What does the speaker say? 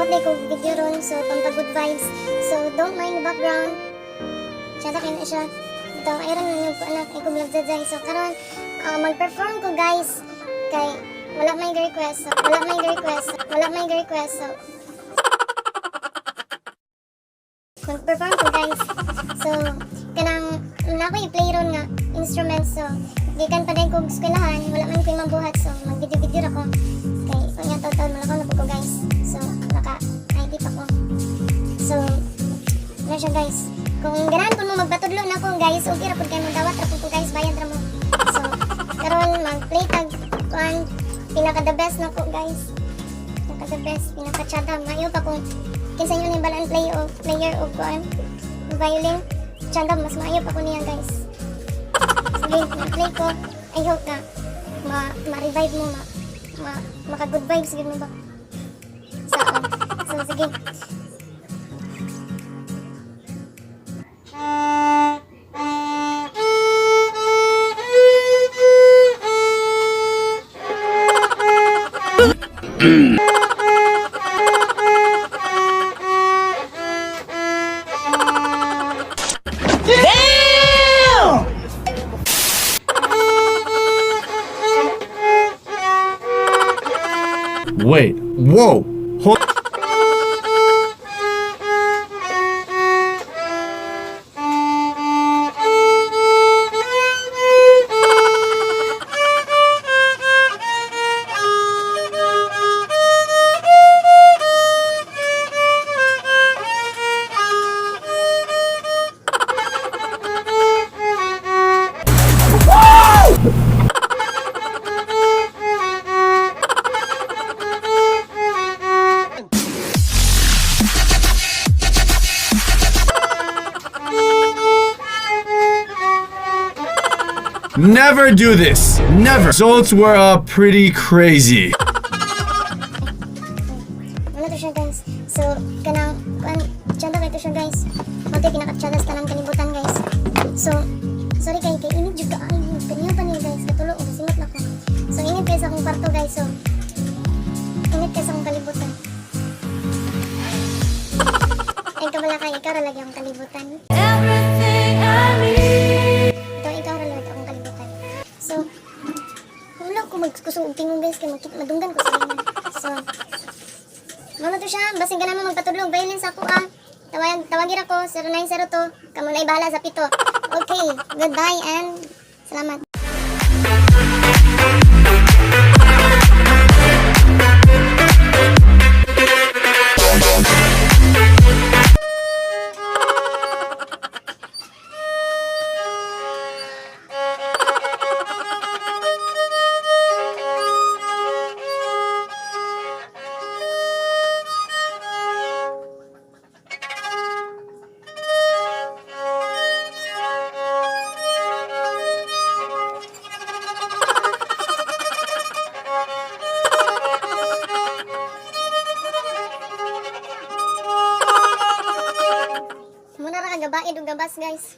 Buhat na ko video ron, so pampag good vibes. So don't mind the background. Shout out na siya. Ito, ayran na yung anak, ay kumlag jajay. So karon mag-perform ko guys. Kay wala may request. So mag-perform ko guys. So kanang nakoy play ron nga instrument. So gikan pa din ko eskwelahan, wala man ko mabuhat. So mag-video ako. Kay unya taon malakaw na po ko guys. So naka-ID pa ko. So na siya guys. Kung ganahan po mo magpatudlo na ko guys, okay ra pud kay magdawat ra po guys, bayad ra mo. So karon mag-play tag kuan pinaka the best na ko guys. Pinaka the best, pinaka chata mayo pa kung kinsa inyo ni balaan player o kuan violin. Chata mas maayo pa ko niya guys. Sige, mag-play ko. I hope na ma-revive mo, maka-good vibes sige mo ba? So sige. Wait, whoa, hold. Never do this. Never. Results were pretty crazy. Ano to siya guys? So kanang chanda kay to siya guys. Mate pinaka-chadas tanang kalibutan guys. So sorry kay init jud ka ay kaniya pa niya guys. Katulo og simot na ko. So init kay sa akong kwarto guys. So init kay sa akong kalibutan. Ay kabala kay ikaw ra lagi akong kalibutan. Everything I need. Ito ikaw ra lagi akong kalibutan. So wala ko magkusog tingong guys kay madunggan ko sa inyo. So ano to siya? Basig ka naman magpatudlog. Violin sa ako tawagin ako 0902. Kamu na ibahala sa pito. Okay, goodbye and salamat. Muna ra ka gabaid og gabas guys.